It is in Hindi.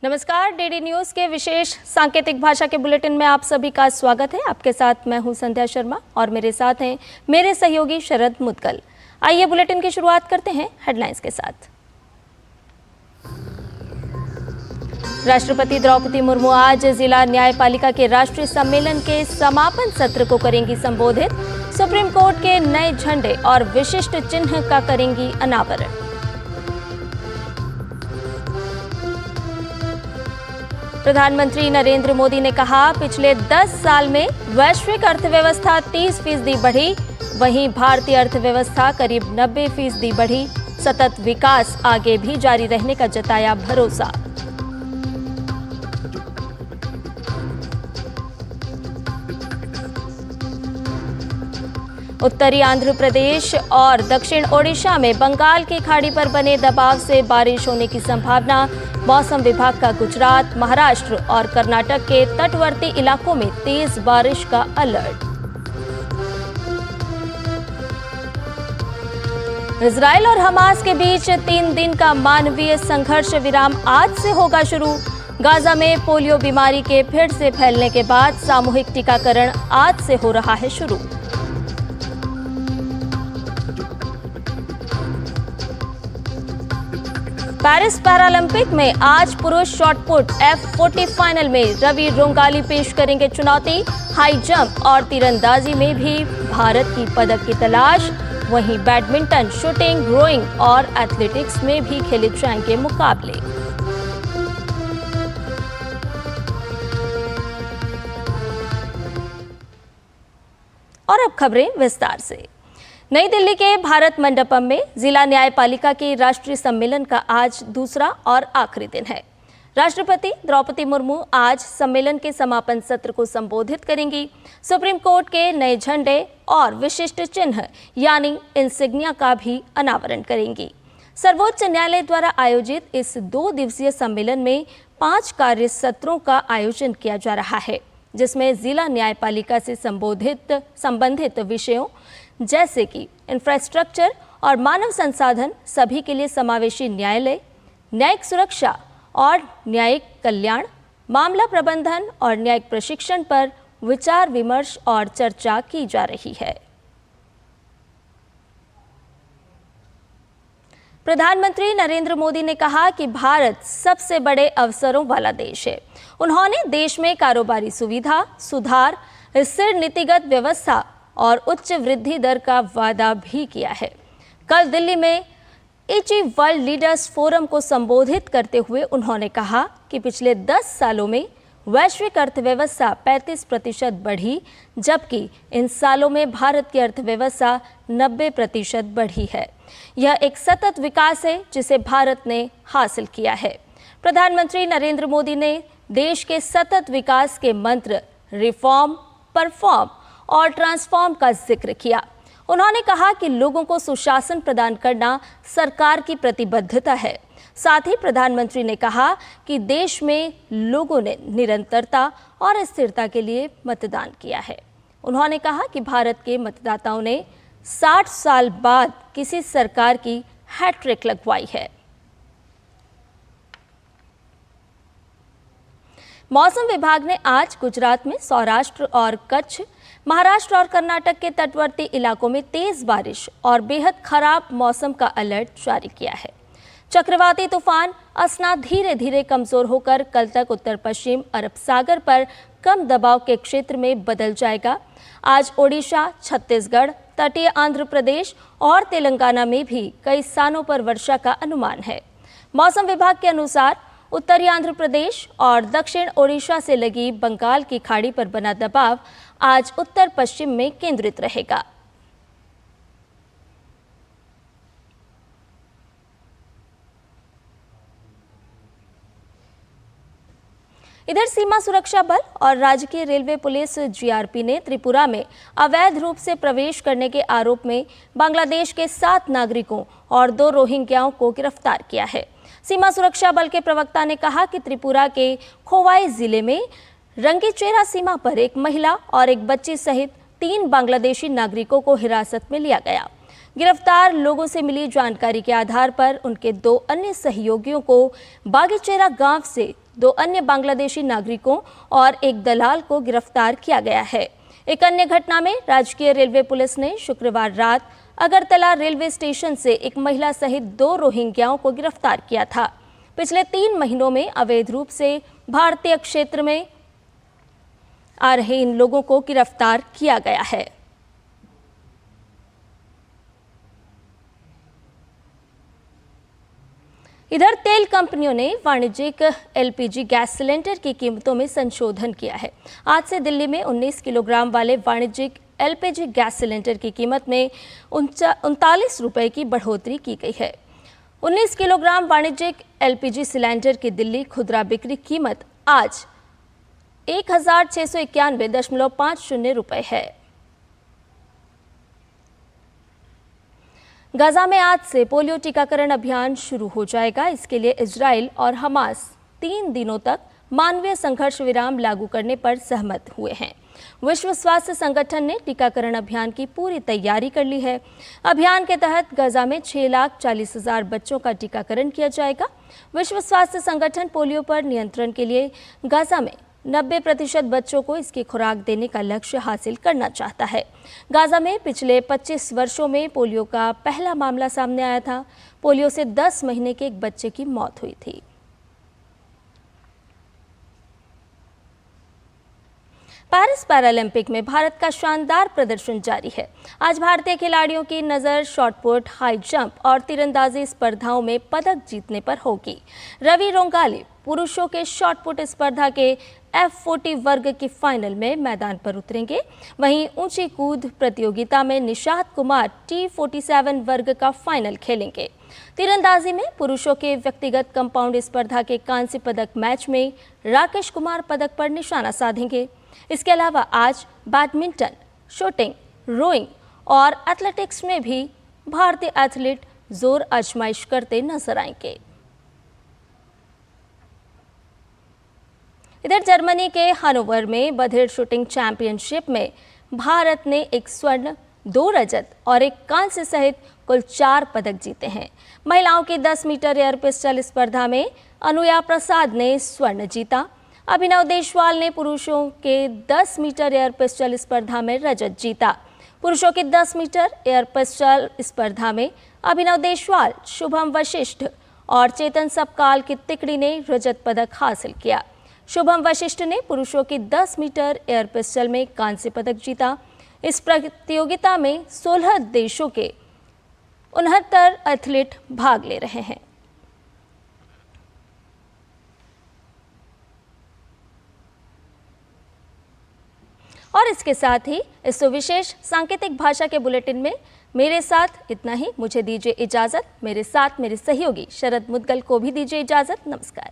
नमस्कार, डीडी न्यूज के विशेष सांकेतिक भाषा के बुलेटिन में आप सभी का स्वागत है। आपके साथ मैं हूं संध्या शर्मा और मेरे साथ हैं मेरे सहयोगी शरद मुदगल। आइए बुलेटिन की शुरुआत करते हैं हेडलाइंस के साथ। राष्ट्रपति द्रौपदी मुर्मू आज जिला न्यायपालिका के राष्ट्रीय सम्मेलन के समापन सत्र को करेंगी संबोधित। सुप्रीम कोर्ट के नए झंडे और विशिष्ट चिन्ह का करेंगी अनावरण। प्रधानमंत्री नरेंद्र मोदी ने कहा, पिछले 10 साल में वैश्विक अर्थव्यवस्था 30% बढ़ी, वहीं भारतीय अर्थव्यवस्था करीब 90% बढ़ी। सतत विकास आगे भी जारी रहने का जताया भरोसा। उत्तरी आंध्र प्रदेश और दक्षिण ओडिशा में बंगाल की खाड़ी पर बने दबाव से बारिश होने की संभावना। मौसम विभाग का गुजरात, महाराष्ट्र और कर्नाटक के तटवर्ती इलाकों में तेज बारिश का अलर्ट। इजरायल और हमास के बीच 3 दिन का मानवीय संघर्ष विराम आज से होगा शुरू। गाजा में पोलियो बीमारी के फिर से फैलने के बाद सामूहिक टीकाकरण आज से हो रहा है शुरू। पेरिस पैरालंपिक में आज पुरुष शॉटपुट F40 फाइनल में रवि रोंगाली पेश करेंगे चुनौती। हाई जंप और तीरंदाजी में भी भारत की पदक की तलाश। वहीं बैडमिंटन, शूटिंग, रोइंग और एथलेटिक्स में भी खेले जाएंगे मुकाबले। और अब खबरें विस्तार से। नई दिल्ली के भारत मंडपम में जिला न्यायपालिका के राष्ट्रीय सम्मेलन का आज दूसरा और आखिरी दिन है। राष्ट्रपति द्रौपदी मुर्मू आज सम्मेलन के समापन सत्र को संबोधित करेंगी। सुप्रीम कोर्ट के नए झंडे और विशिष्ट चिन्ह यानी इंसिग्निया का भी अनावरण करेंगी। सर्वोच्च न्यायालय द्वारा आयोजित इस 2 दिवसीय सम्मेलन में 5 कार्य सत्रों का आयोजन किया जा रहा है, जिसमें जिला न्यायपालिका से संबंधित विषयों जैसे कि इंफ्रास्ट्रक्चर और मानव संसाधन, सभी के लिए समावेशी न्यायालय, न्यायिक सुरक्षा और न्यायिक कल्याण, मामला प्रबंधन और न्यायिक प्रशिक्षण पर विचार विमर्श और चर्चा की जा रही है। प्रधानमंत्री नरेंद्र मोदी ने कहा कि भारत सबसे बड़े अवसरों वाला देश है। उन्होंने देश में कारोबारी सुविधा, सुधार, स्थिर नीतिगत व्यवस्था और उच्च वृद्धि दर का वादा भी किया है। कल दिल्ली में इची वर्ल्ड लीडर्स फोरम को संबोधित करते हुए उन्होंने कहा कि पिछले 10 सालों में वैश्विक अर्थव्यवस्था 35% बढ़ी, जबकि इन सालों में भारत की अर्थव्यवस्था 90% बढ़ी है। यह एक सतत विकास है जिसे भारत ने हासिल किया है। प्रधानमंत्री नरेंद्र मोदी ने देश के सतत विकास के मंत्र रिफॉर्म, परफॉर्म और ट्रांसफॉर्म का जिक्र किया। उन्होंने कहा कि लोगों को सुशासन प्रदान करना सरकार की प्रतिबद्धता है। साथ ही प्रधानमंत्री ने कहा कि देश में लोगों ने निरंतरता और स्थिरता के लिए मतदान किया है। उन्होंने कहा कि भारत के मतदाताओं ने 60 साल बाद किसी सरकार की हैट्रिक लगवाई है। मौसम विभाग ने आज गुजरात में सौराष्ट्र और कच्छ, महाराष्ट्र और कर्नाटक के तटवर्ती इलाकों में तेज बारिश और बेहद खराब मौसम का अलर्ट जारी किया है। चक्रवाती तूफान असना धीरे धीरे कमजोर होकर कल तक उत्तर पश्चिम अरब सागर पर कम दबाव के क्षेत्र में बदल जाएगा। आज ओडिशा, छत्तीसगढ़, तटीय आंध्र प्रदेश और तेलंगाना में भी कई स्थानों पर वर्षा का अनुमान है। मौसम विभाग के अनुसार उत्तरी आंध्र प्रदेश और दक्षिण ओडिशा से लगी बंगाल की खाड़ी पर बना दबाव आज उत्तर पश्चिम में केंद्रित रहेगा। इधर सीमा सुरक्षा बल और राजकीय रेलवे पुलिस जीआरपी ने त्रिपुरा में अवैध रूप से प्रवेश करने के आरोप में बांग्लादेश के 7 नागरिकों और 2 रोहिंग्याओं को गिरफ्तार किया है। सीमा सुरक्षा बल के प्रवक्ता ने कहा कि त्रिपुरा के खोवाई जिले में रंगीचेरा सीमा पर एक महिला और एक बच्ची सहित 3 बांग्लादेशी नागरिकों को हिरासत में लिया गया। गिरफ्तार लोगों से मिली जानकारी के आधार पर उनके 2 अन्य सहयोगियों को बागीचेरा गांव से 2 अन्य बांग्लादेशी नागरिकों और एक दलाल को गिरफ्तार किया गया है। एक अन्य घटना में राजकीय रेलवे पुलिस ने शुक्रवार रात अगरतला रेलवे स्टेशन से एक महिला सहित 2 रोहिंग्याओं को गिरफ्तार किया था। पिछले 3 महीनों में अवैध रूप से भारतीय क्षेत्र में आ रहे इन लोगों को गिरफ्तार किया गया है। इधर तेल कंपनियों ने वाणिज्यिक एलपीजी गैस सिलेंडर की कीमतों में संशोधन किया है। आज से दिल्ली में 19 किलोग्राम वाले वाणिज्यिक एलपीजी गैस सिलेंडर की कीमत में 39 रुपए की बढ़ोतरी की गई है। 19 किलोग्राम वाणिज्यिक एलपीजी सिलेंडर की दिल्ली खुदरा बिक्री कीमत आज 1691.50 रुपए है। गाजा में आज से पोलियो टीकाकरण अभियान शुरू हो जाएगा। इसके लिए इजराइल और हमास 3 दिनों तक मानवीय संघर्ष विराम लागू करने पर सहमत हुए हैं। विश्व स्वास्थ्य संगठन ने टीकाकरण अभियान की पूरी तैयारी कर ली है। अभियान के तहत गाजा में 6,40,000 बच्चों का टीकाकरण किया जाएगा। विश्व स्वास्थ्य संगठन पोलियो पर नियंत्रण के लिए गाजा में 90% बच्चों को इसकी खुराक देने का लक्ष्य हासिल करना चाहता है। गाजा में पिछले 25 वर्षों में पोलियो का पहला मामला सामने आया था। पोलियो से 10 महीने के एक बच्चे की मौत हुई थी। पेरिस पैरालंपिक में भारत का शानदार प्रदर्शन जारी है। आज भारतीय खिलाड़ियों की नज़र शॉटपुट, हाई जंप और तीरंदाजी स्पर्धाओं में पदक जीतने पर होगी। रवि रोंगाली पुरुषों के शॉटपुट स्पर्धा के F40 वर्ग की फाइनल में मैदान पर उतरेंगे। वहीं ऊंची कूद प्रतियोगिता में निशात कुमार T47 वर्ग का फाइनल खेलेंगे। तीरंदाजी में पुरुषों के व्यक्तिगत कंपाउंड स्पर्धा के कांस्य पदक मैच में राकेश कुमार पदक पर निशाना साधेंगे। इसके अलावा आज बैडमिंटन, शूटिंग, रोइंग और एथलेटिक्स में भी भारतीय एथलीट जोर आजमाइश करते नजर आएंगे। इधर जर्मनी के हनोवर में बधिर शूटिंग चैंपियनशिप में भारत ने 1 स्वर्ण, 2 रजत और 1 कांस्य सहित कुल 4 पदक जीते हैं। महिलाओं की 10 मीटर एयर पिस्टल स्पर्धा में अनुया प्रसाद ने स्वर्ण जीता। अभिनव देशवाल ने पुरुषों के 10 मीटर एयर पिस्टल स्पर्धा में रजत जीता। पुरुषों की 10 मीटर एयर पिस्टल स्पर्धा में अभिनव देशवाल, शुभम वशिष्ठ और चेतन सबकाल की तिकड़ी ने रजत पदक हासिल किया। शुभम वशिष्ठ ने पुरुषों की 10 मीटर एयर पिस्टल में कांस्य पदक जीता। इस प्रतियोगिता में 16 देशों के 69 एथलीट भाग ले रहे हैं। और इसके साथ ही इस विशेष सांकेतिक भाषा के बुलेटिन में मेरे साथ इतना ही। मुझे दीजिए इजाजत। मेरे साथ मेरे सहयोगी शरद मुदगल को भी दीजिए इजाजत। नमस्कार।